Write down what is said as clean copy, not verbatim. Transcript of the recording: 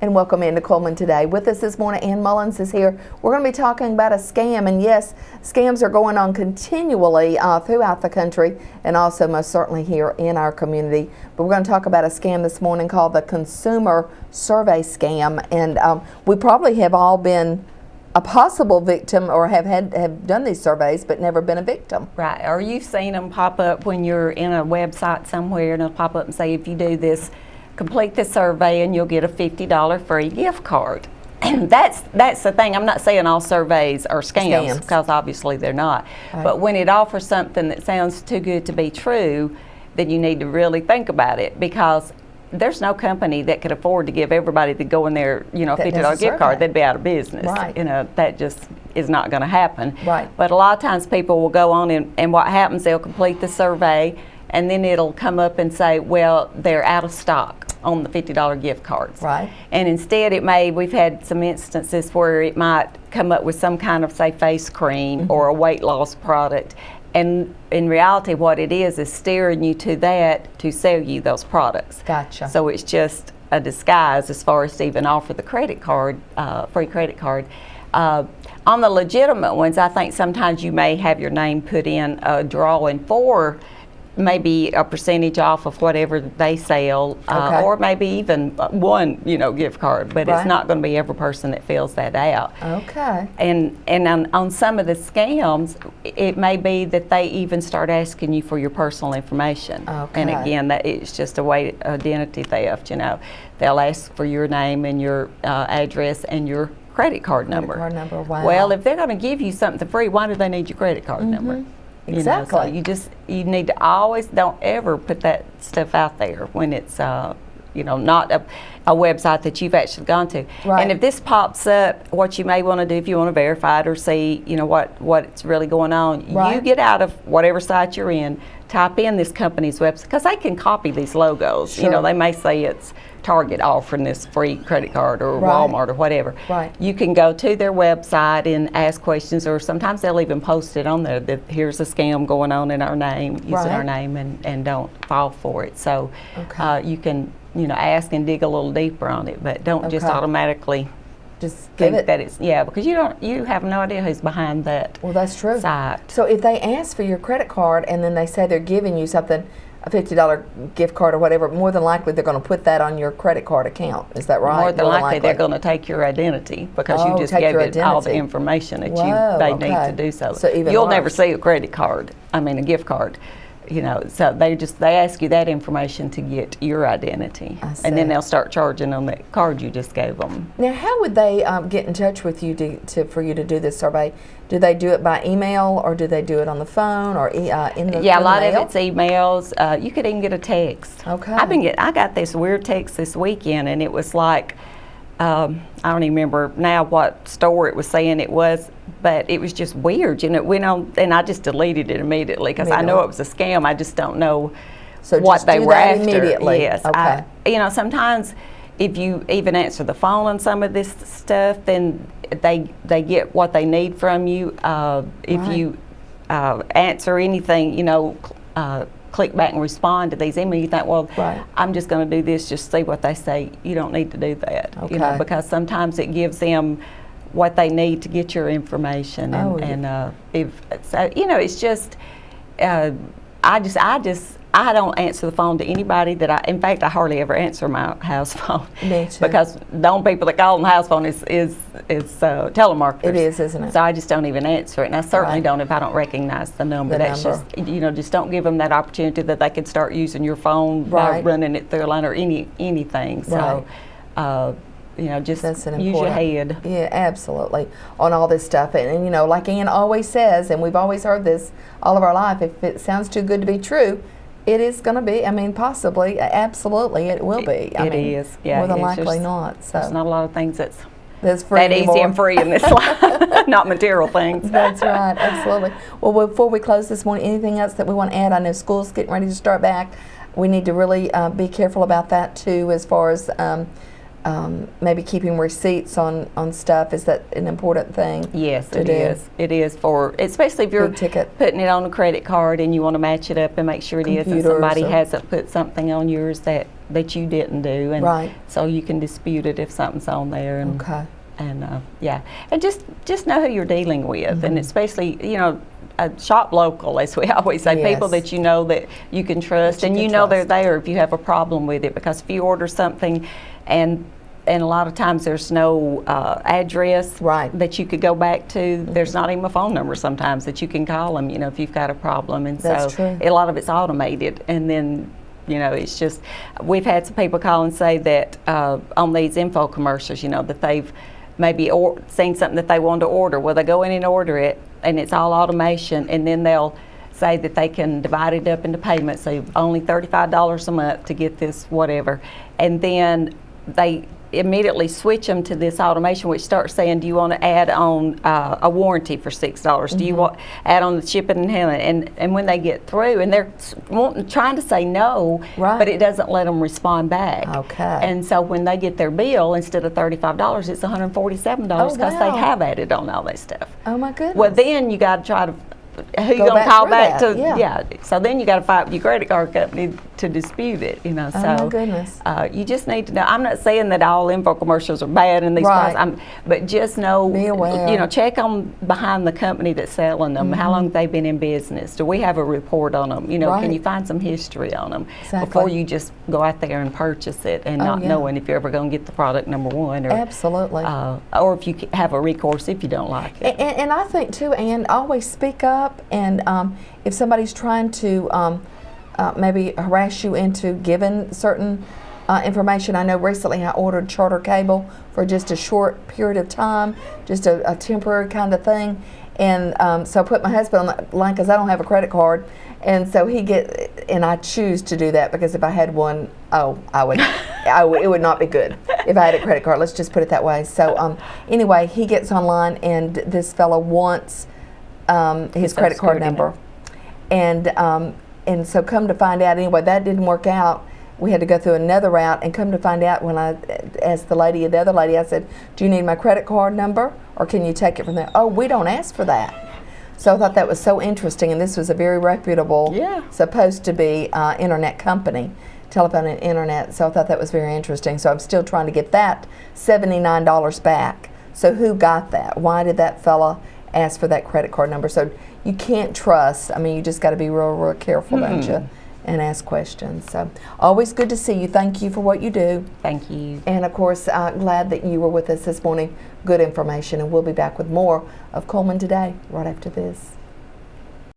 And welcome into Cullman today. With us this morning, Mullins is here. We're going to be talking about a scam, and yes, scams are going on continually throughout the country and also most certainly here in our community. But we're going to talk about a scam this morning called the consumer survey scam, and we probably have all been a possible victim or have done these surveys but never been a victim. Right, or you've seen them pop up when you're in a website somewhere, and it'll pop up and say, if you do this, complete the survey and you'll get a $50 free gift card. And that's the thing. I'm not saying all surveys are scams, because obviously they're not. Right. But when it offers something that sounds too good to be true, then you need to really think about it, because there's no company that could afford to give everybody that go in there, you know, a $50 gift card. They'd be out of business. Right. You know, that just is not going to happen. Right. But a lot of times people will go on and what happens, they'll complete the survey, and then it'll come up and say, well, they're out of stock on the $50 gift cards. Right. And instead we've had some instances where it might come up with some kind of, say, face cream or a weight loss product. And in reality, what it is steering you to that to sell you those products. Gotcha. So it's just a disguise as far as to even offer the credit card, free credit card. On the legitimate ones, I think sometimes you may have your name put in a drawing for maybe a percentage off of whatever they sell, or maybe even one, gift card. But it's not going to be every person that fills that out. Okay. And on some of the scams, it may be that they even start asking you for your personal information. Okay. And again, that it's just a way identity theft. They'll ask for your name and your address and your credit card number. Credit card number. Wow. Well, if they're going to give you something free, why do they need your ccredit card number? Exactly. So you need to always, don't ever put that stuff out there when it's not a website that you've actually gone to. Right. And if this pops up, what you may want to do if you want to verify it or see what's really going on, you get out of whatever site you're in, type in this company's website, because they can copy these logos. Sure. They may say it's Target offering this free credit card, or Walmart, or whatever. Right. You can go to their website and ask questions, or sometimes they'll even post it on there that here's a scam going on in our name, using our name, and don't fall for it. So you can ask and dig a little deeper on it, but don't just automatically just think that it's because you have no idea who's behind that. Well, that's true. Site. So if they ask for your credit card and then they say they're giving you something, a $50 gift card or whatever, more than likely they're going to put that on your credit card account. Is that right? More than likely they're going to take your identity, because you just gave it all the information that they need to do so. So even you'll never see a credit card, a gift card. So they ask you that information to get your identity, and then they'll start charging on that card you just gave them. Now, how would they get in touch with you for you to do this survey? Do they do it by email, or do they do it on the phone, or in the a lot of it's emails. You could even get a text. Okay. I got this weird text this weekend, and it was like, I don't even remember now what store it was saying it was, but it was just weird. It went on, and I just deleted it immediately, because I know it was a scam. I just don't know what they were after. Immediately. Yes. Okay. Sometimes if you even answer the phone on some of this stuff, then they get what they need from you. If you answer anything, click back and respond to these emails, you think, well, I'm just going to do this, just see what they say. You don't need to do that, because sometimes it gives them what they need to get your information. It's just, I don't answer the phone to anybody in fact, I hardly ever answer my house phone. Me too. Because the only people that call on the house phone is telemarketers. It is, isn't it? So I just don't even answer it, and I certainly don't if I don't recognize the number. Just don't give them that opportunity that they can start using your phone by running it through a line or anything. So, just use your head. Yeah, absolutely, on all this stuff. And like Ann always says, and we've always heard this all of our life, if it sounds too good to be true, it is going to be. Possibly, absolutely, it will be. It is. Yeah, more than likely not. So there's not a lot of things that's free that easy and free in this life. Not material things. That's right. Absolutely. Well, before we close this morning, anything else that we want to add? I know school's getting ready to start back. We need to really be careful about that too, as far as maybe keeping receipts on stuff. Is that an important thing? Yes, it is. It is, especially if you're putting it on a credit card and you want to match it up and make sure it is, and somebody hasn't put something on yours that that you didn't do, and Right. so you can dispute it if something's on there. And, Okay. And yeah, and just know who you're dealing with, Mm-hmm. and especially shop local, as we always say. Yes. People that you know that you can trust, That you and can they're trust. there if you have a problem with it. Because if you order something, and a lot of times there's no address Right. that you could go back to. There's not even a phone number sometimes that you can call them. If you've got a problem, and That's so true. a lot of it's automated, and then. It's just, we've had some people call and say that on these info commercials, that they've maybe seen something that they wanted to order. Well, they go in and order it, and it's all automation, and then they'll say that they can divide it up into payments, so only $35 a month to get this whatever. And then they immediately switch them to this automation, which starts saying, do you want to add on a warranty for $6? Do you want add on the shipping and handling? And when they get through, and they're trying to say no, Right. but it doesn't let them respond back. Okay. And so when they get their bill, instead of $35, it's $147 because Oh, they wow. have added on all that stuff. Oh my goodness. Well, then you got to try to. Who you Go gonna back call through back that, to? yeah. So then you got to fight with your credit card company to dispute it. Oh So my goodness. you just need to know. I'm not saying that all info commercials are bad and these Right. prices, but just know. Be aware. Check on behind the company that's selling them. How long they've been in business? Do we have a report on them? Right. Can you find some history on them Exactly. before you just go out there and purchase it and Oh, not yeah. knowing if you're ever going to get the product, number one, or Absolutely. or if you have a recourse if you don't like it. And I think too, Ann, always speak up, and if somebody's trying to maybe harass you into giving certain information. I know recently I ordered Charter cable for just a short period of time, just a temporary kind of thing, and so I put my husband on the line because I don't have a credit card, and so and I choose to do that because if I had one, it would not be good if I had a credit card. Let's just put it that way. So anyway, he gets online, and this fellow wants his credit card number, and so come to find out, anyway, that didn't work out. We had to go through another route, and come to find out, when I asked the other lady, I said, do you need my credit card number, or can you take it from there? Oh, we don't ask for that. So I thought that was so interesting, and this was a very reputable, supposed to be internet company, telephone and internet, so I thought that was very interesting. So I'm still trying to get that $79 back. So who got that? Why did that fella ask for that credit card number? So you can't trust. I mean, you just got to be real careful, don't you? And ask questions. So always good to see you. Thank you for what you do. Thank you. And of course, glad that you were with us this morning. Good information, and we'll be back with more of Cullman Today right after this.